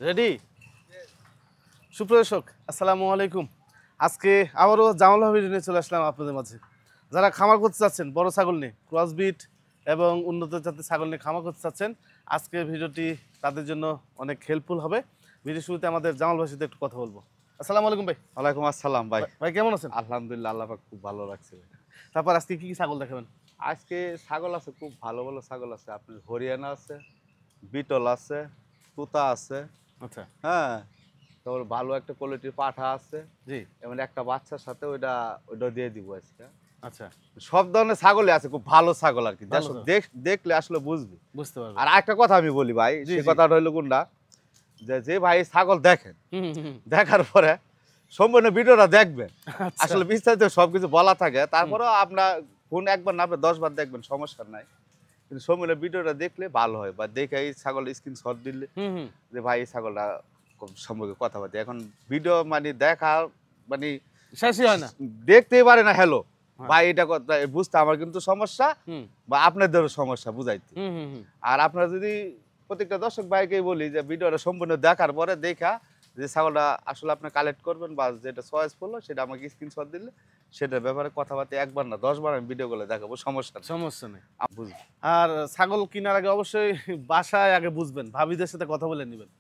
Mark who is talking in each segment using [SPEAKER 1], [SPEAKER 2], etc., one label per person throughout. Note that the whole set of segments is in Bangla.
[SPEAKER 1] রেডি? সুপ্রদর্শক আসসালামু আলাইকুম। আজকে আবারও জামাল ভাবির নিয়ে চলে আসলাম আপনাদের মাঝে। যারা খামার করতে চাচ্ছেন বড় ছাগল নিয়ে, ক্রসবিট এবং উন্নত জাতের ছাগল নিয়ে খামার করতে চাচ্ছেন, আজকের ভিডিওটি তাদের জন্য অনেক হেল্পফুল হবে। ভিডিও শুরুতে আমাদের জামাল ভাইয়ের সাথে একটু কথা বলবো। আসসালামু আলাইকুম ভাই।
[SPEAKER 2] ওয়ালাইকুম আসসালাম ভাই।
[SPEAKER 1] ভাই কেমন আছেন?
[SPEAKER 2] আলহামদুলিল্লাহ, আল্লাহ পাক খুব ভালো রাখছে ভাই।
[SPEAKER 1] তারপর আজকে কি কি ছাগল দেখাবেন?
[SPEAKER 2] আজকে ছাগল আছে, খুব ভালো ভালো ছাগল আছে। আপনার হরিয়ানা আছে, বিটল আছে, তুতা আছে,
[SPEAKER 1] আচ্ছা
[SPEAKER 2] হ্যাঁ, তারপর ভালো একটা কোয়ালিটির পাঠা আছে।
[SPEAKER 1] জি।
[SPEAKER 2] এবং একটা বাচ্চার সাথে ওইটা দিয়ে দিব আজকে।
[SPEAKER 1] আচ্ছা
[SPEAKER 2] সব ধরনের ছাগলই আছে, খুব ভালো ছাগল আর কি।
[SPEAKER 1] ভালো
[SPEAKER 2] যেসব
[SPEAKER 1] ছাগল।
[SPEAKER 2] দেখলে আসলে বুঝবি।
[SPEAKER 1] বুঝতে পারবেন।
[SPEAKER 2] আর একটা কথা আমি বলি ভাই,
[SPEAKER 1] জি,
[SPEAKER 2] সে
[SPEAKER 1] জি।
[SPEAKER 2] কথাটা হইলো কোনটা, যে ভাই ছাগল দেখেন,
[SPEAKER 1] হুম, হুম, হুম।
[SPEAKER 2] দেখার পরে সম্পূর্ণ ভিডিওটা দেখবেন।
[SPEAKER 1] আচ্ছা।
[SPEAKER 2] আসলে বিস্তারিত সবকিছু বলা থাকে, তারপরেও আপনার ফোন একবার না আপনি 10 বার দেখবেন, সমস্যা নাই। কিন্তু সম্পূর্ণ ভিডিওটা দেখলে ভালো হয়, বা দেখে এই ছাগল স্ক্রিনশট দিলে
[SPEAKER 1] হুম, হুম।
[SPEAKER 2] যে ভাই এই ছাগলটা সম্পর্কে কথা বলতে। এখন ভিডিও মানে দেখা মানে
[SPEAKER 1] শেষই হয় না।
[SPEAKER 2] দেখতেই পারে না, হ্যালো
[SPEAKER 1] হ্যাঁ।
[SPEAKER 2] ভাই এটা কথা বুঝতে আমার কিন্তু সমস্যা,
[SPEAKER 1] হুম,
[SPEAKER 2] বা আপনাদেরও সমস্যা বুঝাইতে।
[SPEAKER 1] হুম, হুম, হুম।
[SPEAKER 2] আর আপনারা যদি প্রত্যেকটা দর্শক ভাইকেই বলি যে ভিডিওটা সম্পূর্ণ দেখার পরে দেখা যে ছাগলটা আসলে আপনি কালেক্ট করবেন, বা যেটা চয়েস করলো সেটা আমাকে স্ক্রিনশট দিলে সেটার ব্যাপারে কথাবার্তা একবার না 10 বার আমি ভিডিওগুলো দেখাবো, সমস্যা নেই।
[SPEAKER 1] সমস্যা নেই।
[SPEAKER 2] বুঝবেন।
[SPEAKER 1] আর ছাগল কেনার আগে অবশ্যই বাসায় আগে বুঝবেন, ভাবিদের সাথে কথা বলে নেবেন।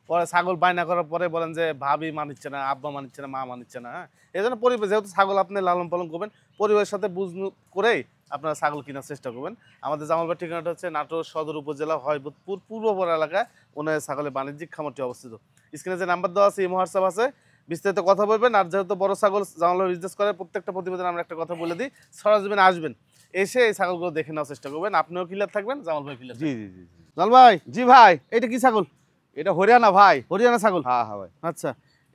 [SPEAKER 1] পরে ছাগল বায়না করার পরে বলেন যে ভাবি মানিচ্ছে না, আব্বা মানিচ্ছে না, মা মানিচ্ছে না। হ্যাঁ, এই জন্য পরিবেশ, যেহেতু ছাগল আপনি লালন পালন করবেন, পরিবারের সাথে করেই আপনারা ছাগল কেনার চেষ্টা করবেন। আমাদের জামালবাড়ির ঠিকানাটা হচ্ছে নাটোর সদর উপজেলা হয়বতপুর পূর্বপাড়া এলাকায় ওনার ছাগলের বাণিজ্যিক খামারটি অবস্থিত। স্ক্রিনে যে নাম্বার দেওয়া আছে, ইমো হোয়াটসঅ্যাপ আছে, বিস্তারিত কথা বলবেন। আর যেহেতু বড় ছাগল জামালবাড়ি বিজনেস করে, প্রত্যেকটা প্রতিবেদন আমরা একটা কথা বলে দিই, সরাসরি আসবেন, এসে এই ছাগলগুলো দেখে নেওয়ার চেষ্টা করবেন। আপনিও ক্লিয়ার থাকবেন, জামাল ভাই ক্লিয়ার
[SPEAKER 2] জি
[SPEAKER 1] থাকবেন।
[SPEAKER 2] জি জি জি
[SPEAKER 1] জামাল ভাই,
[SPEAKER 2] জি ভাই,
[SPEAKER 1] এটা কি ছাগল?
[SPEAKER 2] এটা হরিয়ানা ভাই।
[SPEAKER 1] হরিয়ানা ছাগল।
[SPEAKER 2] হ্যাঁ হ্যাঁ ভাই,
[SPEAKER 1] আচ্ছা,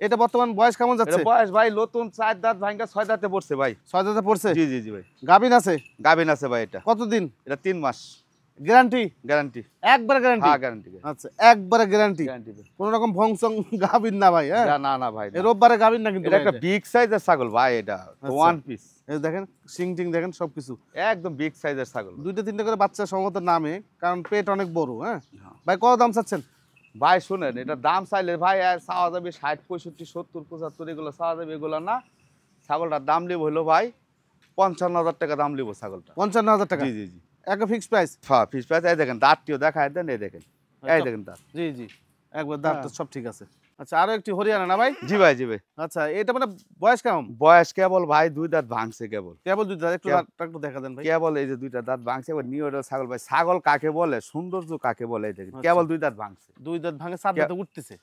[SPEAKER 1] এটা বর্তমান বয়স কেমন
[SPEAKER 2] এটা
[SPEAKER 1] যাচ্ছে?
[SPEAKER 2] বয়স ভাই নতুন 4 দাঁত ভাঙ্গা 6 দাঁতে পড়ছে ভাই।
[SPEAKER 1] 6 দাঁতে পড়ছে।
[SPEAKER 2] জি জি জি ভাই,
[SPEAKER 1] গাভিন আছে?
[SPEAKER 2] গাভিন আছে ভাই। এটা
[SPEAKER 1] কতদিন
[SPEAKER 2] এটা 3 মাস
[SPEAKER 1] গ্যারান্টি?
[SPEAKER 2] গ্যারান্টি।
[SPEAKER 1] একবারে গ্যারান্টি?
[SPEAKER 2] হ্যাঁ গ্যারান্টি
[SPEAKER 1] আচ্ছা, একবারে গ্যারান্টি,
[SPEAKER 2] গ্যারান্টি।
[SPEAKER 1] কোনো রকম ভংসং গাভিন না ভাই? হ্যাঁ,
[SPEAKER 2] না না ভাই,
[SPEAKER 1] এই রোববারে গাভিন না কিন্তু
[SPEAKER 2] এটা
[SPEAKER 1] ভাই
[SPEAKER 2] একটা
[SPEAKER 1] এটা।
[SPEAKER 2] বিগ সাইজের ছাগল ভাই, এটা
[SPEAKER 1] আচ্ছা।
[SPEAKER 2] ওয়ান পিস,
[SPEAKER 1] এই দেখেন সিং টিং দেখেন সবকিছু,
[SPEAKER 2] একদম বিগ সাইজের ছাগল।
[SPEAKER 1] দুইটা তিনটা করে বাচ্চা সম্ভবত নামে, কারণ পেট অনেক বড়। হ্যাঁ ভাই, কত দাম চাচ্ছেন?
[SPEAKER 2] ভাই শুনেন, এটা দাম চাইলে ভাই চাওয়া যাবে 60 65 70 75, এগুলো চাওয়া যাবে, এগুলো না। ছাগলটার দাম লিব হলো ভাই 55,000 টাকা দাম লিব ছাগলটা।
[SPEAKER 1] 55,000 টাকা
[SPEAKER 2] জি জি জি,
[SPEAKER 1] একটা ফিক্সড প্রাইস?
[SPEAKER 2] হ্যাঁ ফিস প্রাইস। এই দেখেন দাঁতটিও দেখায় দেন, এই দেখেন, এই দেখেন দাঁত।
[SPEAKER 1] জি জি, একবার দাঁত তো
[SPEAKER 2] হ্যাঁ।
[SPEAKER 1] সব ঠিক আছে। আচ্ছা, আরো একটি হরিয়ানা না ভাই?
[SPEAKER 2] জি ভাই জি ভাই,
[SPEAKER 1] আচ্ছা, এটা মানে বয়স কেমন?
[SPEAKER 2] বয়স কেবল ভাই 2 দাঁত ভাঙছে কেবল।
[SPEAKER 1] কেবল দুই দাঁত, একটু
[SPEAKER 2] কেব-
[SPEAKER 1] দাঁতটা একটু দেখা দেন ভাই।
[SPEAKER 2] কেবল এই যে 2টা দাঁত ভাঙছে। এবার নিউ এডাল ছাগল ভাই, ছাগল কাকে বলে, সৌন্দর্য কাকে বলে, এই দেখেন
[SPEAKER 1] আচ্ছা।
[SPEAKER 2] কেবল 2 দাঁত ভাঙছে।
[SPEAKER 1] দুই দাঁত ভাঙে 4 দাঁতে উঠতেছে,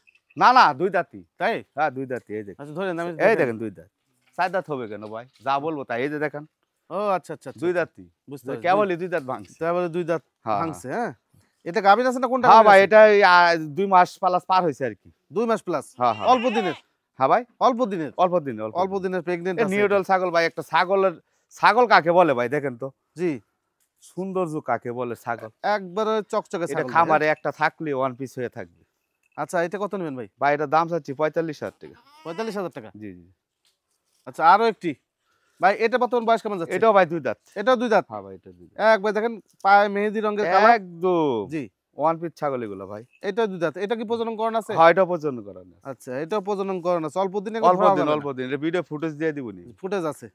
[SPEAKER 2] না না 2 দাঁতই,
[SPEAKER 1] তাই?
[SPEAKER 2] হ্যাঁ 2 দাঁতই। এই দেখেন,
[SPEAKER 1] আচ্ছা ধরেন আমি
[SPEAKER 2] এই দেখেন 2 দাঁত। 4 দাঁত হবে কেন ভাই, যা বলবো তাই। এই যে দেখেন
[SPEAKER 1] ও আচ্ছা আচ্ছা আচ্ছা,
[SPEAKER 2] 2 দাঁতই,
[SPEAKER 1] বুঝতে পারছি।
[SPEAKER 2] কেবলই 2 দাঁত ভাঙছে।
[SPEAKER 1] তারপরে দুই দাঁত
[SPEAKER 2] হ্যাঁ
[SPEAKER 1] ভাঙছে। হ্যাঁ, এটা গাভীর আছে না কোনটা?
[SPEAKER 2] হ্যাঁ
[SPEAKER 1] গাভীর
[SPEAKER 2] ভাই,
[SPEAKER 1] আছে?
[SPEAKER 2] এটা 2 মাস প্লাস পার হয়েছে আর কি।
[SPEAKER 1] 2 মাস প্লাস?
[SPEAKER 2] হ্যাঁ হ্যাঁ
[SPEAKER 1] অল্প দিনের?
[SPEAKER 2] হ্যাঁ ভাই,
[SPEAKER 1] অল্প দিনের?
[SPEAKER 2] অল্প দিন
[SPEAKER 1] অল্প দিনের প্রেগনেন্ট আছে
[SPEAKER 2] নিউডাল
[SPEAKER 1] এটা?
[SPEAKER 2] ছাগল ভাই। একটা ছাগল কাকে বলে ভাই দেখেন তো,
[SPEAKER 1] জি,
[SPEAKER 2] সৌন্দর্য কাকে বলে ছাগল।
[SPEAKER 1] একবারে চকচকে
[SPEAKER 2] এটা
[SPEAKER 1] ছাগল ভাই,
[SPEAKER 2] খামারে একটা থাকলে ওয়ান পিস হয়ে থাকবে
[SPEAKER 1] হ্যাঁ? আচ্ছা, এটা কত নেবেন ভাই?
[SPEAKER 2] ভাই। এটা দাম চাচ্ছি 45,000 টাকা।
[SPEAKER 1] 45,000 টাকা?
[SPEAKER 2] জি জি,
[SPEAKER 1] আচ্ছা, আরো একটি ভাই, এটা বর্তমান বয়স কেমন যাচ্ছে?
[SPEAKER 2] এটাও ভাই 2 দাঁত।
[SPEAKER 1] এটাও দুই দাঁত?
[SPEAKER 2] হ্যাঁ ভাই, এটা 2 দাঁত
[SPEAKER 1] একবার দেখেন পায়ে মেহেদি রঙের কালার।
[SPEAKER 2] একদম
[SPEAKER 1] জি,
[SPEAKER 2] ওয়ান পিস ছাগল এগুলো ভাই।
[SPEAKER 1] এটাও দুই দাঁত। এটা কি প্রজনন করানো আছে?
[SPEAKER 2] হয়, এটা পছন্দ করেন না।
[SPEAKER 1] আচ্ছা, এটাও প্রজনন করানো আছে। অল্প দিনে
[SPEAKER 2] অল্প দিন অল্প দিন, এটা ভিডিও ফুটেজ দিয়ে দিবনি।
[SPEAKER 1] ফুটেজ আছে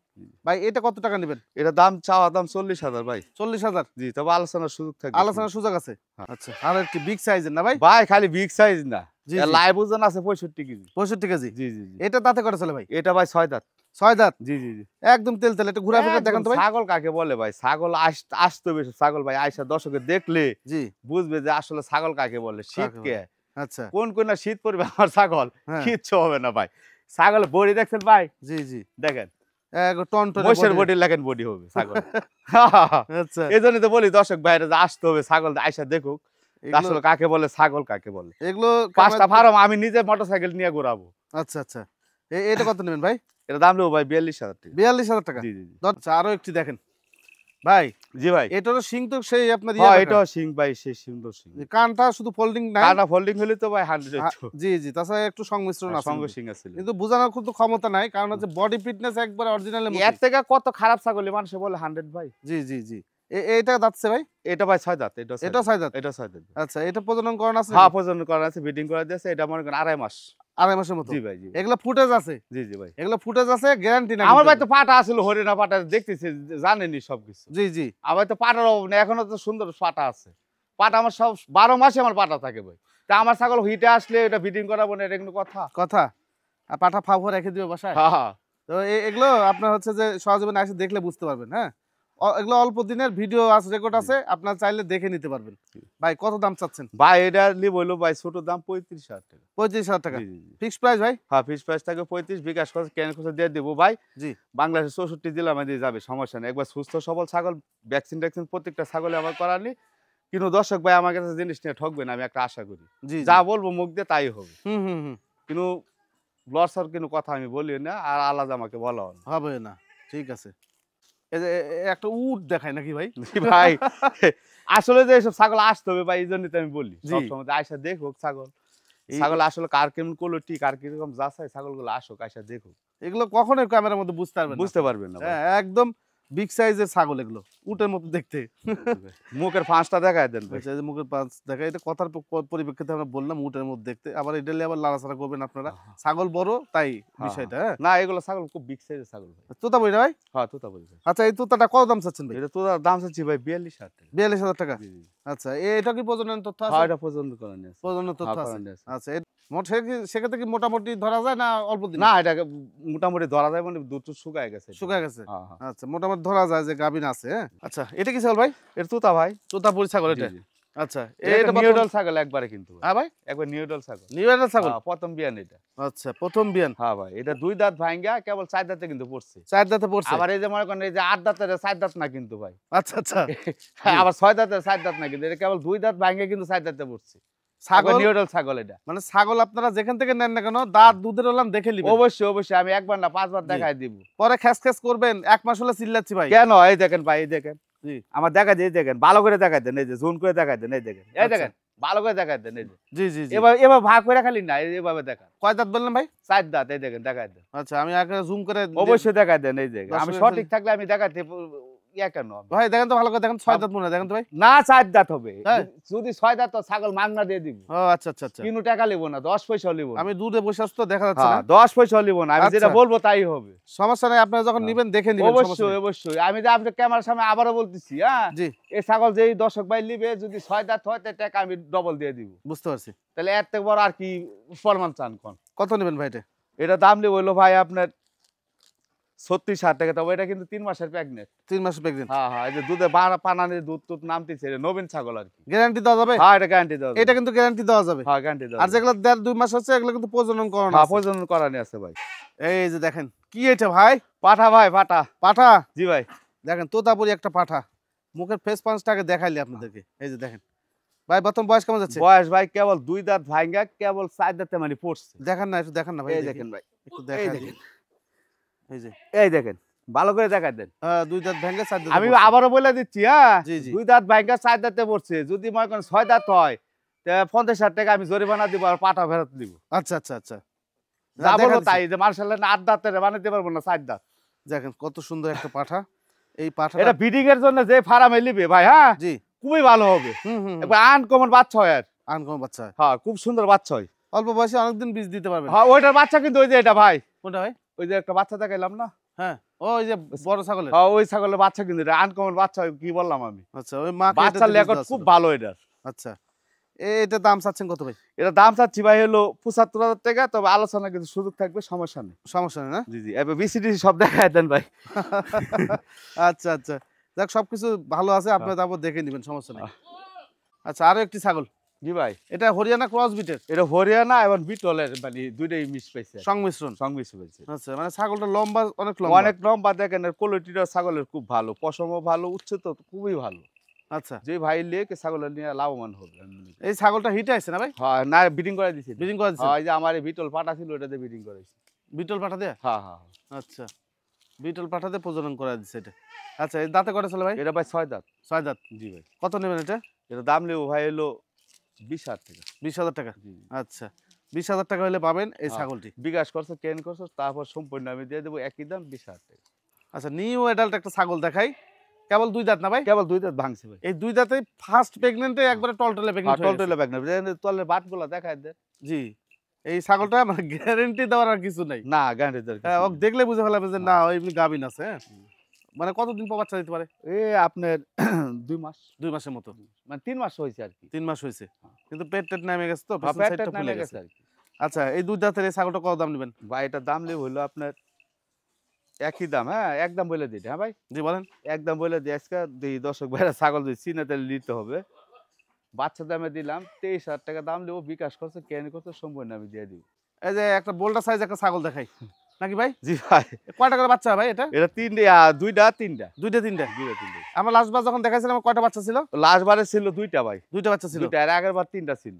[SPEAKER 1] ভাই। এটা কত টাকা নেবেন?
[SPEAKER 2] এটা দাম চাওয়া দাম 40,000 ভাই।
[SPEAKER 1] 40,000?
[SPEAKER 2] জি, তবে আলোচনার সুযোগ থাকবে।
[SPEAKER 1] আলোচনার সুযোগ আছে?
[SPEAKER 2] হ্যাঁ।
[SPEAKER 1] আচ্ছা, আর একটি বিগ সাইজের না ভাই?
[SPEAKER 2] ভাই খালি বিগ সাইজ না,
[SPEAKER 1] জি, জি।
[SPEAKER 2] লাইভ ওজন আছে 65 কেজি।
[SPEAKER 1] 65 কেজি?
[SPEAKER 2] জি জি জি,
[SPEAKER 1] এটা দাঁতে কটা চলে ভাই?
[SPEAKER 2] এটা ভাই 6 দাঁত।
[SPEAKER 1] 6 দাঁত?
[SPEAKER 2] জি জি জি,
[SPEAKER 1] একদম তেল তেল, একটু ঘুরা ফিরে দেখান তো ভাই।
[SPEAKER 2] ছাগল কাকে বলে ভাই, ছাগল আসতে বেশি ছাগল ভাই, আয়সা দর্শকে দেখলে
[SPEAKER 1] জি,
[SPEAKER 2] বুঝবে যে আসলে ছাগল কাকে বলে। শীতকে
[SPEAKER 1] আচ্ছা,
[SPEAKER 2] কোন না শীত পড়বে আমার ছাগল,
[SPEAKER 1] হ্যাঁ।
[SPEAKER 2] কিচ্ছু হবে না ভাই। ছাগল বডি দেখছেন ভাই,
[SPEAKER 1] জি, জি,
[SPEAKER 2] দেখেন
[SPEAKER 1] এক টন টন
[SPEAKER 2] মোষের বডি লাগেন বডি হবে ছাগল।
[SPEAKER 1] আচ্ছা,
[SPEAKER 2] এই জন্য তো বলি দর্শক ভাইরা যে আসতে হবে, ছাগল আয়সা দেখুক
[SPEAKER 1] এগুলো
[SPEAKER 2] আসলে কাকে বলে, ছাগল কাকে বলে।
[SPEAKER 1] এগুলো
[SPEAKER 2] 5টা ফার্ম আমি নিজে মোটরসাইকেল নিয়ে ঘোরাবো।
[SPEAKER 1] আচ্ছা আচ্ছা, এটা কত নেবেন ভাই?
[SPEAKER 2] এটা দাম নেবো ভাই 42,000 টাকা।
[SPEAKER 1] 42,000 টাকা?
[SPEAKER 2] জি জি জি,
[SPEAKER 1] আচ্ছা, আরো একটি দেখেন ভাই।
[SPEAKER 2] জি ভাই।
[SPEAKER 1] এটারও সিং তো সেই আপনার
[SPEAKER 2] হ্যাঁ এটাও সিং ভাই, সেই সুন্দর সিং।
[SPEAKER 1] কানটা শুধু ফোল্ডিং নাই?
[SPEAKER 2] কানা ফোল্ডিং হলে তো ভাই 100
[SPEAKER 1] জি জি, তাছাড়া একটু সংমিশ্রণ আছে
[SPEAKER 2] সঙ্গ
[SPEAKER 1] কিন্তু।
[SPEAKER 2] সিং আছে।
[SPEAKER 1] কিন্তু বোঝানোর কিন্তু ক্ষমতা নাই, কারণ হচ্ছে বডি ফিটনেস একবার অরিজিনালের মতো।
[SPEAKER 2] এর থেকে কত খারাপ ছাগল মানুষে বলে 100 ভাই।
[SPEAKER 1] জি জি জি, এইটা যাচ্ছে ভাই?
[SPEAKER 2] এটা ভাই 6 দাঁত,
[SPEAKER 1] এটা 6 দাঁত।
[SPEAKER 2] এটা 6 দাঁত।
[SPEAKER 1] আচ্ছা, এটা প্রজনন করানো আছে
[SPEAKER 2] হ্যাঁ,
[SPEAKER 1] নাকি?
[SPEAKER 2] প্রজনন করা আছে, ব্রিডিং করা দিয়েছে। এটা মনে করেন 2.5 মাস।
[SPEAKER 1] 2.5 মাসের মতো?
[SPEAKER 2] জি ভাই, জি।
[SPEAKER 1] এগুলা ফুটেজ আছে?
[SPEAKER 2] জি, জি ভাই।
[SPEAKER 1] এগুলা ফুটেজ আছে, গ্যারান্টি না
[SPEAKER 2] আমার
[SPEAKER 1] কিন্তু
[SPEAKER 2] ভাই তো
[SPEAKER 1] এগুলা?
[SPEAKER 2] পাটা আছিল, হরিণা পাটা দেখতেছি, জানেনই সবকিছু।
[SPEAKER 1] জি, জি।
[SPEAKER 2] আমার তো পাটার অভাব নেই, এখনো তো সুন্দর পাটা আছে। পাটা আমার সব 12 মাসে আমার পাটা থাকে ভাই। তা আমার ছাগল হিটে আসলে এটা ব্রিডিং করাবো না, এটা কোনো কথা?
[SPEAKER 1] কথা? পাঠা ফাও রেখে দিবে বাসায়?
[SPEAKER 2] হ্যাঁ, হ্যাঁ।
[SPEAKER 1] তো এগুলো আপনার হচ্ছে যে সহজীবনে এসে দেখলে বুঝতে পারবেন, হ্যাঁ? এগুলো অল্প দিনের ভিডিও আছে, রেকর্ড আছে, আপনার চাইলে দেখে নিতে পারবেন। ভাই কত দাম চাচ্ছেন?
[SPEAKER 2] ভাই এটা নিব হইলো ভাই ছোট দাম 35,000 টাকা।
[SPEAKER 1] 35,000 টাকা
[SPEAKER 2] জি, জি, জি।
[SPEAKER 1] ফিক্সড প্রাইস ভাই?
[SPEAKER 2] হ্যাঁ, ফিক্স প্রাইস থাকে 35, বিকাশ খরচ কেন খরচ দিয়ে দেবো ভাই।
[SPEAKER 1] জি।
[SPEAKER 2] বাংলাদেশের 64 জেলা মধ্যে যাবে, সমস্যা নেই। একবার সুস্থ সবল ছাগল, ভ্যাকসিন ট্যাকসিন প্রত্যেকটা ছাগলে আমার করানি। কিন্তু দর্শক ভাই আমার কাছে জিনিস নিয়ে ঠকবে না, আমি একটা আশা করি।
[SPEAKER 1] জি,
[SPEAKER 2] যা
[SPEAKER 1] জি।
[SPEAKER 2] বলবো মুখ দিয়ে তাই হবে।
[SPEAKER 1] হুম, হুম, হুম।
[SPEAKER 2] কিন্তু লসর কোনো কথা আমি বলি না, আর আলাদা আমাকে বলা হয় না।
[SPEAKER 1] হবে না। ঠিক আছে। এই যে একটা উট দেখায় নাকি ভাই?
[SPEAKER 2] জি ভাই, আসলে যে এসব ছাগল আসতে হবে ভাই, এই জন্যই তো আমি বলি
[SPEAKER 1] জি।
[SPEAKER 2] সবসময় যে আইসা দেখুক ছাগল।
[SPEAKER 1] এই
[SPEAKER 2] ছাগল আসলে কার কেমন কোয়ালিটি, কার কিরকম যাচাই, ছাগলগুলো আসুক, আইসা দেখুক।
[SPEAKER 1] এগুলো কখনোই ক্যামেরার মধ্যে বুঝতে পারবেন না
[SPEAKER 2] বুঝতে
[SPEAKER 1] আপনারা।
[SPEAKER 2] পারবেন না ভাই।
[SPEAKER 1] হ্যাঁ, একদম বিগ সাইজের ছাগল এগুলো। উটের মতো দেখতে।
[SPEAKER 2] মুখের ফাঁসটা দেখায় দেন ভাই।
[SPEAKER 1] আচ্ছা, এই যে মুখের পাঁচ দেখা, এটা কথার পরিপ্রেক্ষিতে আমরা বললাম উটের মধ্যে দেখতে। আবার এটা নিয়ে আবার নাড়াচাড়া করবেন আপনারা। ছাগল বড় তাই
[SPEAKER 2] হ্যাঁ,
[SPEAKER 1] বিষয়টা, হ্যাঁ?
[SPEAKER 2] না এগুলো ছাগল খুব বিগ সাইজের ছাগল ভাই।
[SPEAKER 1] তোতাপুরি না ভাই?
[SPEAKER 2] হ্যাঁ, তোতাপুরি ভাই।
[SPEAKER 1] আচ্ছা, এই তোতাটা কত দাম চাচ্ছেন ভাই?
[SPEAKER 2] এটা তোতার দাম চাচ্ছি ভাই 42,000 টাকা।
[SPEAKER 1] 42,000 টাকা।
[SPEAKER 2] জি, জি।
[SPEAKER 1] আচ্ছা, এটা কি প্রজনন তথ্য আছে?
[SPEAKER 2] হ্যাঁ, এটা পছন্দ করেন আছে।
[SPEAKER 1] প্রজনন তথ্য
[SPEAKER 2] হ্যাঁ,
[SPEAKER 1] আছে।
[SPEAKER 2] করেন আছে।
[SPEAKER 1] আচ্ছা, মোট সেক্ষেত্রে কি মোটামুটি ধরা যায় না অল্প দিন?
[SPEAKER 2] না এটাকে মোটামুটি ধরা যায়, মানে দুধ টুধ শুকায় গেছে এটা।
[SPEAKER 1] শুকায় গেছে?
[SPEAKER 2] হ্যাঁ, হ্যাঁ।
[SPEAKER 1] আচ্ছা, মোটামুটি ধরা যায় যে গাভীন আছে, হ্যাঁ? আচ্ছা, এটা কি ছাগল ভাই?
[SPEAKER 2] এটা তোতা ভাই।
[SPEAKER 1] তোতাপুরি ছাগল
[SPEAKER 2] জি,
[SPEAKER 1] এটা?
[SPEAKER 2] জি।
[SPEAKER 1] আচ্ছা,
[SPEAKER 2] এটা
[SPEAKER 1] এটা
[SPEAKER 2] নিউডল ছাগল একবারে কিন্তু ভাই।
[SPEAKER 1] হ্যাঁ ভাই?
[SPEAKER 2] একবার নিউডল ছাগল।
[SPEAKER 1] নিউ ইয়র্কের ছাগল?
[SPEAKER 2] হ্যাঁ, প্রথম বিয়ান এটা।
[SPEAKER 1] আচ্ছা, প্রথম বিয়ান।
[SPEAKER 2] হ্যাঁ ভাই, এটা 2 দাঁত ভাঙ্গা কেবল 4 দাঁতে কিন্তু পড়ছে।
[SPEAKER 1] 4 দাঁতে পড়ছে?
[SPEAKER 2] আবার এই যে মনে করেন এই যে 8 দাঁতের 4 দাঁত না কিন্তু ভাই।
[SPEAKER 1] আচ্ছা, আচ্ছা।
[SPEAKER 2] আবার 6 দাঁতের 4 দাঁত না কিন্তু, এটা কেবল 2 দাঁত ভাঙ্গা কিন্তু 4 দাঁতে পড়ছে। ছাগল
[SPEAKER 1] ছাগল
[SPEAKER 2] নিউডল ছাগল এটা।
[SPEAKER 1] মানে ছাগল আপনারা যেখান থেকে নেন না কেন দাঁত দুধের হলাম দেখে নিবেন।
[SPEAKER 2] অবশ্যই, অবশ্যই আমি একবার না 5 বার
[SPEAKER 1] জি।
[SPEAKER 2] দেখায় দিব।
[SPEAKER 1] পরে খ্যাস করবেন, 1 মাস হলে চিল্লাচ্ছি ভাই।
[SPEAKER 2] কেন? এই দেখেন ভাই, এই দেখেন।
[SPEAKER 1] জি।
[SPEAKER 2] আমার দেখা যায়, এই দেখেন। ভালো করে দেখায় দেন, এই যে জুম করে দেখায় দেন, এই দেখেন। এই
[SPEAKER 1] আচ্ছা।
[SPEAKER 2] দেখেন। ভালো করে দেখায় দেন, এই যে।
[SPEAKER 1] জি, জি, জি।
[SPEAKER 2] এবার এবার ভাগ করে খালি না, এভাবে দেখান।
[SPEAKER 1] কয় দাঁত বললেন ভাই?
[SPEAKER 2] 4 দাঁত, এই দেখেন দেখায় দেন।
[SPEAKER 1] আচ্ছা, আমি আগে জুম করে
[SPEAKER 2] অবশ্যই দেখায় দেন, এই দেখেন। আমি
[SPEAKER 1] দর্শকের
[SPEAKER 2] সঠিক থাকলে আমি দেখাতে ইয়া কেন আমি?
[SPEAKER 1] ভাই দেখেন তো ভালো করে দেখেন, 6 দাঁত মনে হয়, দেখেন তো ভাই।
[SPEAKER 2] না 4 দাঁত হবে।
[SPEAKER 1] হ্যাঁ।
[SPEAKER 2] যদি 6 দাঁত তো ছাগল মাগনা দিয়ে দিব।
[SPEAKER 1] ও আচ্ছা, আচ্ছা, আচ্ছা।
[SPEAKER 2] কিন্তু টাকা লিব না, 10 পয়সা লিব না।
[SPEAKER 1] আমি দুধে বসে আছি তো দেখা যাচ্ছে না।
[SPEAKER 2] হ্যাঁ, 10 পয়সা লিব না। আমি যেটা
[SPEAKER 1] আচ্ছা।
[SPEAKER 2] বলবো তাই হবে।
[SPEAKER 1] সমস্যা নাই, আপনারা যখন
[SPEAKER 2] হ্যাঁ।
[SPEAKER 1] নিবেন দেখে নিবেন, সমস্যা
[SPEAKER 2] অবশ্যই,
[SPEAKER 1] নেই।
[SPEAKER 2] অবশ্যই। আমি যে আপনার ক্যামেরার সামনে আবারও বলতেছি, হ্যাঁ?
[SPEAKER 1] জি,
[SPEAKER 2] এই ছাগল যেই দর্শক ভাই নিবে, যদি 6 দাঁত হয় তাহলে টাকা আমি ডবল দিয়ে দিব।
[SPEAKER 1] বুঝতে পারছি।
[SPEAKER 2] তাহলে এর থেকে বড় আর কি প্রমাণ চান কোন?
[SPEAKER 1] কত নেবেন ভাই এটা?
[SPEAKER 2] এটা দাম লিব হইলো ভাই আপনার 36,000 টাকা। তবে এটা কিন্তু 3 মাসের প্রেগনেন্ট।
[SPEAKER 1] 3 মাস প্রেগন্যান্ট।
[SPEAKER 2] হ্যাঁ, হ্যাঁ। এই যে দুধে পানানি দুধ টুধ নামতেছে, এটা নবীন ছাগল আর কি।
[SPEAKER 1] গ্যারান্টি দেওয়া যাবে?
[SPEAKER 2] হ্যাঁ, এটা গ্যারান্টি দেওয়া যাবে।
[SPEAKER 1] এটা কিন্তু গ্যারান্টি দেওয়া যাবে।
[SPEAKER 2] হ্যাঁ, গ্যারান্টি দেওয়া
[SPEAKER 1] আর
[SPEAKER 2] যাবে।
[SPEAKER 1] যেগুলো 1.5-2 মাস হচ্ছে এগুলো কিন্তু প্রজনন করানো
[SPEAKER 2] হ্যাঁ,
[SPEAKER 1] আছে।
[SPEAKER 2] প্রজনন করানি আছে ভাই।
[SPEAKER 1] এই যে দেখেন, কি এটা ভাই?
[SPEAKER 2] পাঠা ভাই, পাঠা।
[SPEAKER 1] পাঠা?
[SPEAKER 2] জি ভাই।
[SPEAKER 1] দেখেন তোতাপুরি একটা পাঠা। মুখের ফেস পাঁচটাকে দেখাইলি আপনাদেরকে। এই যে দেখেন। ভাই বর্তমান বয়স কেমন যাচ্ছে?
[SPEAKER 2] বয়স ভাই কেবল 2 দাঁত ভাঙ্গা, কেবল 4 দাঁতে মানে পড়ছে।
[SPEAKER 1] দেখান না, একটু দেখান না ভাই।
[SPEAKER 2] এই
[SPEAKER 1] দেখি।
[SPEAKER 2] দেখেন ভাই।
[SPEAKER 1] একটু
[SPEAKER 2] এই
[SPEAKER 1] দেখান।
[SPEAKER 2] দেখেন।
[SPEAKER 1] এই যে
[SPEAKER 2] এই দেখেন। ভালো করে দেখায় দেন।
[SPEAKER 1] 2 দাঁত ভেঙে 4 দাঁত।
[SPEAKER 2] আমি আবারও বলে দিচ্ছি, হ্যাঁ?
[SPEAKER 1] জি, জি।
[SPEAKER 2] 2 দাঁত ভাঙ্গা 4 দাঁতে পড়ছে। যদি মনে করেন 6 দাঁত হয়, তা 50,000 টাকা আমি জরিমানা দিব আর পাঠা ফেরত দিব।
[SPEAKER 1] আচ্ছা, আচ্ছা, আচ্ছা।
[SPEAKER 2] যা
[SPEAKER 1] দেখা
[SPEAKER 2] বলবো
[SPEAKER 1] দিচ্ছি।
[SPEAKER 2] তাই, যে মার্শাল্লাহ 8 দাঁতের বানাতে পারবো না, 4 দাঁত।
[SPEAKER 1] দেখেন কত সুন্দর একটা পাঠা। এই পাঠাটা
[SPEAKER 2] এটা ব্রিডিং এর জন্য যে ফার্মে নিবে ভাই, হ্যাঁ?
[SPEAKER 1] জি।
[SPEAKER 2] খুবই ভালো হবে।
[SPEAKER 1] হুম, হুম, হুম।
[SPEAKER 2] একবার আনকমন বাচ্চা হয় আর।
[SPEAKER 1] আনকমন বাচ্চা হয়।
[SPEAKER 2] হ্যাঁ, খুব সুন্দর বাচ্চা হয়।
[SPEAKER 1] অল্প বয়সে অনেকদিন বীজ দিতে পারবেন।
[SPEAKER 2] হ্যাঁ, ওইটার বাচ্চা কিন্তু ওই যে এটা ভাই।
[SPEAKER 1] কোনটা ভাই?
[SPEAKER 2] ওই যে একটা বাচ্চা দেখাইলাম না?
[SPEAKER 1] হ্যাঁ। ওই যে বড় ছাগলের।
[SPEAKER 2] হ্যাঁ, ওই ছাগলের বাচ্চা কিন্তু এটা আনকমন বাচ্চা হয়, কি বললাম আমি?
[SPEAKER 1] আচ্ছা, ওই মাকে এটা
[SPEAKER 2] বাচ্চার
[SPEAKER 1] দিয়ে বীজ
[SPEAKER 2] লেকট
[SPEAKER 1] দেওয়া
[SPEAKER 2] খুব
[SPEAKER 1] ছিল।
[SPEAKER 2] ভালো এটার।
[SPEAKER 1] আচ্ছা। এটার দাম চাচ্ছেন কত ভাই?
[SPEAKER 2] এটা দাম চাচ্ছি ভাই হলো 75,000 টাকা, তবে আলোচনা কিন্তু সুযোগ থাকবে, সমস্যা নেই।
[SPEAKER 1] সমস্যা নেই না?
[SPEAKER 2] জি, জি। এবার বিসিডি সব দেখায় দেন ভাই।
[SPEAKER 1] আচ্ছা, আচ্ছা। যাক সবকিছু ভালো আছে, আপনি তারপর দেখে নিবেন, সমস্যা নেই। আচ্ছা, আরো একটি ছাগল।
[SPEAKER 2] জি ভাই।
[SPEAKER 1] এটা হরিয়ানা ক্রস বিটের
[SPEAKER 2] এটা হরিয়ানা এবং বিটলের মানে দুইটাই মিক্স পাইছে।
[SPEAKER 1] সংমিশ্রণ।
[SPEAKER 2] সংমিশ্রণ পাইছে।
[SPEAKER 1] আচ্ছা, মানে ছাগলটা লম্বা, অনেক লম্বা।
[SPEAKER 2] অনেক লম্বা, দেখেন এর কোয়ালিটিটা ছাগলের খুব ভালো, পশমও ভালো, উচ্চতা তো খুবই ভালো।
[SPEAKER 1] আচ্ছা,
[SPEAKER 2] যে ভাই লেকে ছাগল নিয়ে লাভবান হবে।
[SPEAKER 1] এই ছাগলটা হিটে আছে না ভাই?
[SPEAKER 2] হ্যাঁ, না ব্রিডিং করে দিছি।
[SPEAKER 1] ব্রিডিং করে দিচ্ছেন?
[SPEAKER 2] হ্যাঁ, এই যে আমার এই বিটল পাটা ছিল, ওটাতে ব্রিডিং করেছি।
[SPEAKER 1] বিটল পাঠা দিয়ে?
[SPEAKER 2] হ্যাঁ, হ্যাঁ।
[SPEAKER 1] আচ্ছা, বিটল পাঠাতে প্রজনন করা দিচ্ছে এটা। আচ্ছা, এই দাঁতে কটা ছিল ভাই?
[SPEAKER 2] এটা ভাই 6 দাঁত।
[SPEAKER 1] 6 দাঁত।
[SPEAKER 2] জি ভাই।
[SPEAKER 1] কত নেবেন এটা?
[SPEAKER 2] এটা দাম নেব ভাই হলো 20,000 টাকা।
[SPEAKER 1] 20,000 টাকা।
[SPEAKER 2] জি।
[SPEAKER 1] আচ্ছা, 20,000 টাকা হলে পাবেন এই
[SPEAKER 2] হ্যাঁ।
[SPEAKER 1] ছাগলটি।
[SPEAKER 2] বিকাশ করছো, কেন করছো, তারপর সম্পূর্ণ আমি দিয়ে দেবো একই দাম 20,000 টাকা।
[SPEAKER 1] আচ্ছা, নিউ অ্যাডাল্ট একটা ছাগল দেখাই। কেবল 2 দাঁত না ভাই?
[SPEAKER 2] কেবল 2 দাঁত ভাঙছে ভাই।
[SPEAKER 1] এই 2 দাঁতেই ফার্স্ট প্রেগন্যান্টে একবারে টলটলে প্রেগন্যান্ট হয়ে গেছে।
[SPEAKER 2] টলটলে প্রেগন্যান্ট, তলের বাটগুলা দেখায় দেন।
[SPEAKER 1] জি। এই ছাগলটা মানে গ্যারান্টি দেওয়ার আর কিছু নাই।
[SPEAKER 2] না গ্যারান্টি দেওয়ার কিছু
[SPEAKER 1] ও
[SPEAKER 2] নেই।
[SPEAKER 1] দেখলে বুঝে ফেলাবে যে না এমনি গাভিন আছে, হ্যাঁ? মানে কতদিন পর বাচ্চা দিতে পারে?
[SPEAKER 2] আপনার 2 মাস
[SPEAKER 1] 2 মাসের মতো।
[SPEAKER 2] মানে 3 মাস হয়েছে আর কি।
[SPEAKER 1] 3 মাস হইছে। কিন্তু পেট নেমে গেছে তো, পেছন
[SPEAKER 2] পেট
[SPEAKER 1] সাইডটা ফুলে
[SPEAKER 2] নামে
[SPEAKER 1] গেছে।
[SPEAKER 2] গেছে আর কি।
[SPEAKER 1] আচ্ছা, এই 2 দাঁতের এই ছাগলটা কত দাম নিবেন?
[SPEAKER 2] ভাই এটার দাম নেব হলো আপনার একই দাম, হ্যাঁ একদম বলে দিই, হ্যাঁ ভাই
[SPEAKER 1] জি বলেন।
[SPEAKER 2] একদম বলে দিই। আজকে দর্শক ভাইরা ছাগল যদি চিনে তাহলে নিতে হবে। বাচ্চা দামে দিলাম 23,000 টাকা দাম নেবো, বিকাশ খরচ কেন খরচ সম্পূর্ণ আমি দিয়ে দিব।
[SPEAKER 1] এই যে একটা বোল্ডার সাইজ একটা ছাগল দেখাই নাকি ভাই?
[SPEAKER 2] জি ভাই।
[SPEAKER 1] কয়টা করে বাচ্চা ভাই এটা?
[SPEAKER 2] এটা 2টা 3টা।
[SPEAKER 1] 2টা 3টা?
[SPEAKER 2] 2টা 3টা।
[SPEAKER 1] আমরা লাস্ট বার যখন দেখাইছিলাম কয়টা বাচ্চা ছিল?
[SPEAKER 2] লাস্ট বারে ছিল 2টা ভাই।
[SPEAKER 1] 2টা বাচ্চা ছিল।
[SPEAKER 2] 2টা, আর আগের বার 3টা ছিল।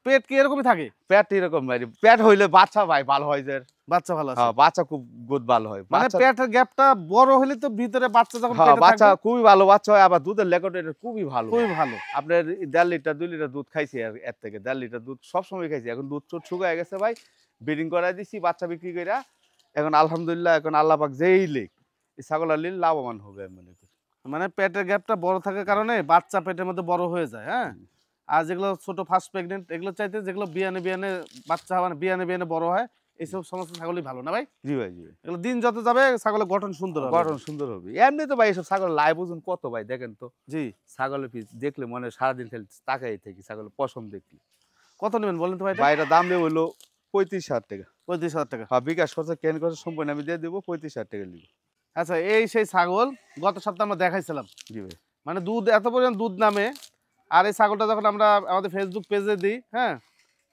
[SPEAKER 1] পেট কি এরকমই থাকে?
[SPEAKER 2] পেট এরকম ভাই, পেট হইলে বাচ্চা ভাই ভালো হয় যে।
[SPEAKER 1] বাচ্চা ভালো আছে।
[SPEAKER 2] হ্যাঁ বাচ্চা খুব গুড ভালো হয়।
[SPEAKER 1] মানে
[SPEAKER 2] বাচ্চা
[SPEAKER 1] পেটের গ্যাপটা বড় হলে তো ভিতরে বাচ্চা যখন
[SPEAKER 2] হ্যাঁ
[SPEAKER 1] পেটে
[SPEAKER 2] বাচ্চা
[SPEAKER 1] থাকবে
[SPEAKER 2] খুবই ভালো বাচ্চা হয়, আবার দুধের লেকটা এটা খুবই ভালো।
[SPEAKER 1] খুবই ভালো।
[SPEAKER 2] আপনার 1.5 লিটার 2 লিটার দুধ খাইছি এর থেকে। 1.5 লিটার দুধ সবসময় খাইছি। এখন দুধ চোট শুকায় গেছে ভাই, ব্রিডিং করাই দিছি বাচ্চা বিক্রি কইরা। এখন আলহামদুলিল্লাহ এখন আল্লাহ পাক যেই লেখ এই ছাগলের লিল লাভবান হবে আমি মনে করি।
[SPEAKER 1] মানে পেটের গ্যাপটা বড় থাকার কারণে বাচ্চা পেটের মধ্যে বড় হয়ে যায়, হ্যাঁ? আর যেগুলো ছোট ফার্স্ট প্রেগনেন্ট এগুলো চাইতে যেগুলো বিয়ানে বাচ্চা মানে বিয়ানে বড় হয়, এইসব সমস্ত ছাগলই ভালো না ভাই?
[SPEAKER 2] জি ভাই জি ভাই।
[SPEAKER 1] এগুলো দিন যত যাবে ছাগলের গঠন সুন্দর হবে।
[SPEAKER 2] গঠন সুন্দর হবে। এমনি তো ভাই এসব ছাগল লাইভ ওজন কত ভাই দেখেন তো।
[SPEAKER 1] জি।
[SPEAKER 2] ছাগলের পিস দেখলে মনে হয় সারাদিন খালি তাকাই থাকি ছাগলের পশম দেখলে।
[SPEAKER 1] কত নেবেন বলেন তো ভাই এটা?
[SPEAKER 2] ভাই এটার দাম নেব হলো 35,000 টাকা।
[SPEAKER 1] 35,000 টাকা।
[SPEAKER 2] হ্যাঁ বিকাশ খরচ কেন খরচ সম্পূর্ণ আমি দিয়ে দেবো, 35,000 টাকা নিব।
[SPEAKER 1] আচ্ছা, এই সেই ছাগল গত সপ্তাহে আমরা দেখাইছিলাম,
[SPEAKER 2] জি ভাই।
[SPEAKER 1] মানে দুধ এত পরিমাণ দুধ নামে। আর এই ছাগলটা যখন আমরা আমাদের ফেসবুক পেজে দিই, হ্যাঁ,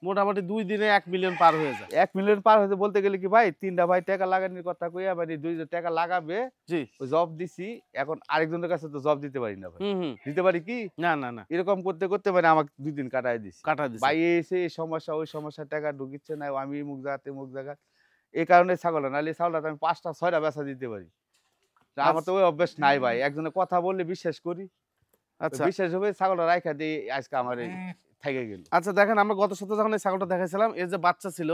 [SPEAKER 1] মোটামুটি 2 দিনে 1 মিলিয়ন পার হয়ে যায়।
[SPEAKER 2] 1 মিলিয়ন পার হয়েছে বলতে গেলে কি ভাই 3টা ভাই টাকা লাগানোর কথা কইয়া মানে 2 টাকা লাগাবে।
[SPEAKER 1] জি।
[SPEAKER 2] ওই জব দিছি, এখন আরেকজনের কাছে তো জব দিতে পারি না ভাই।
[SPEAKER 1] হুম।
[SPEAKER 2] দিতে পারি কি
[SPEAKER 1] না
[SPEAKER 2] এরকম করতে করতে মানে আমাকে 2 দিন কাটায় দিছি।
[SPEAKER 1] কাটা দিছে।
[SPEAKER 2] ভাই এসে এই সমস্যা ওই সমস্যা টাকা ঢুকিচ্ছে না, আমি মুখ জাগাতে মুখ জাগা এই কারণে ছাগল নাহলে ছাগলটা আমি 5টা 6টা বেচা দিতে পারি। তা আমার তো ওই অভ্যাস নাই ভাই, একজনের কথা বললে বিশ্বাস করি।
[SPEAKER 1] আচ্ছা
[SPEAKER 2] বিশ্বাস হবে ছাগলটা রাইখা দিই আজকে আমার এই থেকে গেল।
[SPEAKER 1] আচ্ছা, দেখেন আমরা গত সপ্তাহে যখন এই ছাগলটা দেখাইছিলাম, এর যে বাচ্চা ছিল,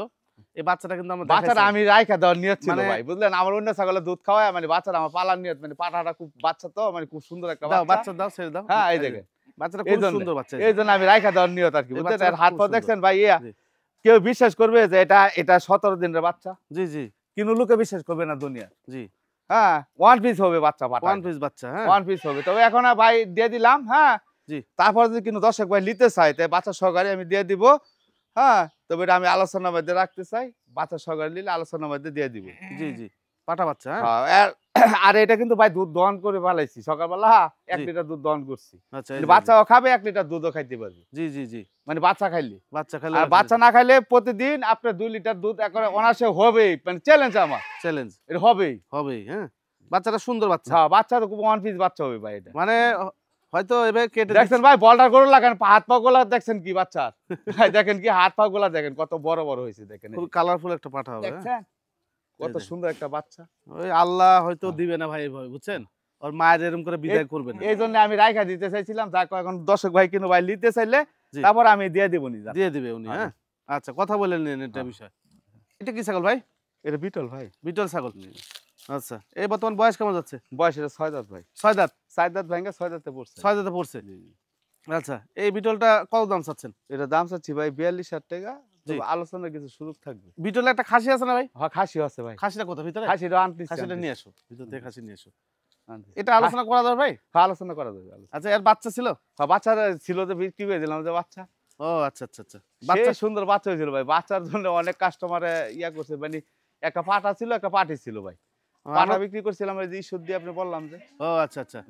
[SPEAKER 1] এই বাচ্চাটা কিন্তু আমরা
[SPEAKER 2] বাচ্চাটা
[SPEAKER 1] দেখাইছিলাম।
[SPEAKER 2] আমি রাইখা দেওয়ার নিয়ত ছিল
[SPEAKER 1] মানে-
[SPEAKER 2] ভাই, বুঝলেন আমার অন্য ছাগলের দুধ খাওয়ায় মানে বাচ্চাটা আমার পালার নিয়ত, মানে পাঠাটা খুব বাচ্চা তো মানে খুব সুন্দর একটা
[SPEAKER 1] দাও
[SPEAKER 2] বাচ্চা।
[SPEAKER 1] বাচ্চা দাও, ছেড়ে দাও।
[SPEAKER 2] হ্যাঁ এই
[SPEAKER 1] এই যে,
[SPEAKER 2] দেখেন
[SPEAKER 1] বাচ্চাটা
[SPEAKER 2] এই
[SPEAKER 1] খুব
[SPEAKER 2] জন্য
[SPEAKER 1] সুন্দর বাচ্চা।
[SPEAKER 2] এই জন্য আমি রাইখা দেওয়ার নিয়ত আর কি,
[SPEAKER 1] এই
[SPEAKER 2] বুঝলেন।
[SPEAKER 1] বাচ্চাটা
[SPEAKER 2] আর হাত
[SPEAKER 1] খুব
[SPEAKER 2] পা
[SPEAKER 1] সুন্দর।
[SPEAKER 2] দেখছেন ভাই
[SPEAKER 1] জি।
[SPEAKER 2] কেউ বিশ্বাস করবে যে এটা 17 দিনের বাচ্চা?
[SPEAKER 1] জি জি
[SPEAKER 2] কিন্তু লোকে বিশ্বাস করবে না দুনিয়া।
[SPEAKER 1] জি।
[SPEAKER 2] হ্যাঁ ওয়ান পিস হবে বাচ্চা পাঠা,
[SPEAKER 1] ওয়ান পিস বাচ্চা, হ্যাঁ।
[SPEAKER 2] ওয়ান পিস হবে। তবে এখন আর ভাই দিয়ে দিলাম, হ্যাঁ।
[SPEAKER 1] জি।
[SPEAKER 2] তারপর যদি কিন্তু দর্শক ভাই নিতে চাই তাই বাচ্চা সহকারে আমি দিয়ে দিব, হ্যাঁ। তবে এটা আমি আলোচনার মধ্যে রাখতে চাই, বাচ্চা সহকারে নিলে আলোচনার মধ্যে দিয়ে দিব।
[SPEAKER 1] জি পাঠা বাচ্চা, হ্যাঁ।
[SPEAKER 2] আর এটা কিন্তু ভাই দুধ দহন করে ফেলাইছি সকালবেলা, 1
[SPEAKER 1] জি।
[SPEAKER 2] লিটার দুধ দহন করছি।
[SPEAKER 1] আচ্ছা,
[SPEAKER 2] কিন্তু বাচ্চাও খাবে, 1 লিটার দুধও খাইতে পারবে,
[SPEAKER 1] জি
[SPEAKER 2] মানে বাচ্চা খাইলে।
[SPEAKER 1] বাচ্চা খেলে
[SPEAKER 2] আর বাচ্চা না খাইলে প্রতিদিন আপনার 2 লিটার দুধ একবারে অনাসে হবেই, মানে চ্যালেঞ্জ আমার,
[SPEAKER 1] চ্যালেঞ্জ
[SPEAKER 2] এটা হবেই।
[SPEAKER 1] হবেই, হ্যাঁ। বাচ্চাটা সুন্দর বাচ্চা,
[SPEAKER 2] হ্যাঁ বাচ্চা তো খুব ওয়ান পিস বাচ্চা হবে ভাই এটা।
[SPEAKER 1] মানে হয়তো এবার কেটে
[SPEAKER 2] দেখছেন ভাই বলটার গরু লাগান, হাত পা গুলা দেখছেন কি বাচ্চার, ভাই দেখেন কি হাত পা গুলা দেখেন কত বড় বড় হয়েছে, দেখেন
[SPEAKER 1] খুব কালারফুল একটা পাঠা হবে, হ্যাঁ।
[SPEAKER 2] দেখছেন কত
[SPEAKER 1] এই যে।
[SPEAKER 2] সুন্দর একটা বাচ্চা।
[SPEAKER 1] ওই আল্লাহ হয়তো দিবে না ভাই এইভাবে, বুঝছেন, ওর মায়ের এরকম করে বিদায় করবে না।
[SPEAKER 2] এই জন্য আমি রাইখা দিতে চাইছিলাম, যাক এখন দর্শক ভাই কিন্তু ভাই নিতে চাইলে
[SPEAKER 1] জি।
[SPEAKER 2] তারপর আমি দিয়ে দিব নি।
[SPEAKER 1] দিয়ে দিবে উনি, হ্যাঁ। আচ্ছা, কথা বলেন নিন এটা বিষয়। এটা কি ছাগল ভাই?
[SPEAKER 2] এটা বিটল ভাই,
[SPEAKER 1] বিটল ছাগল। আচ্ছা, এই বর্তমান বয়স কেমন যাচ্ছে?
[SPEAKER 2] বয়স এটা 6 দাঁত ভাই,
[SPEAKER 1] 6 দাঁত।
[SPEAKER 2] 4 দাঁত ভাঙা 6 দাঁতে পড়ছে।
[SPEAKER 1] 6 দাঁতে পড়ছে। আচ্ছা, এই বিটলটা কত দাম চাচ্ছেন?
[SPEAKER 2] এটা দাম চাচ্ছি ভাই 42,000 টাকা,
[SPEAKER 1] জি।
[SPEAKER 2] তবে আলোচনার কিছু সুযোগ থাকবে।
[SPEAKER 1] বিটলে একটা খাসি আছে না ভাই?
[SPEAKER 2] হ্যাঁ খাসিও আছে ভাই,
[SPEAKER 1] খাসিটা কোথা ভিতরে?
[SPEAKER 2] খাসিটা আনতেছি,
[SPEAKER 1] খাসিটা নিয়ে আসো, ভিতর থেকে খাসি নিয়ে এসো।
[SPEAKER 2] আনতেছি।
[SPEAKER 1] এটা আলোচনা করা যাবে ভাই?
[SPEAKER 2] হ্যাঁ আলোচনা করা যাবে।
[SPEAKER 1] আচ্ছা, এর বাচ্চা ছিল?
[SPEAKER 2] হ্যাঁ বাচ্চারা ছিল তো বিক্রি করে দিলাম যে বাচ্চা।
[SPEAKER 1] ও আচ্ছা।
[SPEAKER 2] বাচ্চা
[SPEAKER 1] বাচ্চা
[SPEAKER 2] সুন্দর বাচ্চা হয়েছিল ভাই, বাচ্চার জন্য অনেক কাস্টমারে ইয়া করছে, মানে একটা পাঠা ছিল একটা পাঠি ছিল ভাই, পাঠা বিক্রি করছিলাম এই যে ঈশ্বর দিয়ে আপনি বললাম যে।
[SPEAKER 1] ও আচ্ছা।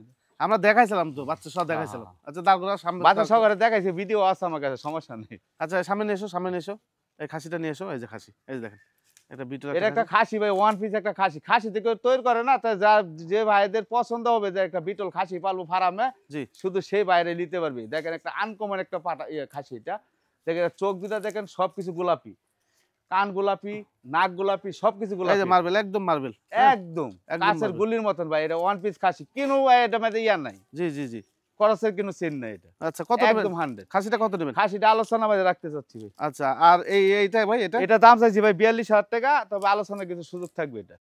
[SPEAKER 1] আমরা দেখাইছিলাম তো, বাচ্চা সব দেখাইছিলাম। আচ্ছা, দাঁড় সামনে।
[SPEAKER 2] বাচ্চা সহকারে দেখাইছে, ভিডিও আছে আমার কাছে, সমস্যা নেই।
[SPEAKER 1] আচ্ছা, সামনে নিয়ে এসো। এই খাসিটা নিয়ে এসো, এই যে খাসি, এই যে দেখেন। এটা বিটল
[SPEAKER 2] এটা একটা খাসি ভাই, ওয়ান পিস একটা খাসি, খাসি থেকে তৈরি করে না, তাই যে ভাইদের পছন্দ হবে যে একটা বিটল খাসি পালবো ফার্মে,
[SPEAKER 1] জি।
[SPEAKER 2] শুধু সেই বাইরে নিতে পারবি। দেখেন একটা আনকমন একটা পাটা খাসি, এটা দেখেন চোখ দুটা দেখেন সবকিছু গোলাপি, কান গোলাপি, নাক গোলাপি, সবকিছু
[SPEAKER 1] এই যে
[SPEAKER 2] গোলাপি,
[SPEAKER 1] মার্বেল, একদম মার্বেল।
[SPEAKER 2] একদম
[SPEAKER 1] একদম
[SPEAKER 2] কাঁচের
[SPEAKER 1] marble।
[SPEAKER 2] গুলির মতন ভাই। এটা ওয়ান পিস খাসি, কিনো ভাই এটা মধ্যে ইয়া নাই,
[SPEAKER 1] জি।
[SPEAKER 2] খরচের কোনো সিন নাই, এটা
[SPEAKER 1] আচ্ছা, কত নেবেন?
[SPEAKER 2] একদম 100।
[SPEAKER 1] খাসিটা কত নেবেন?
[SPEAKER 2] খাসিটা আলোচনা মাঝে রাখতে চাচ্ছি ভাই।
[SPEAKER 1] আচ্ছা, আর এইটা ভাই, এটা
[SPEAKER 2] এটা দাম চাইছি ভাই 42,000 টাকা, তবে আলোচনার কিছু সুযোগ থাকবে। এটা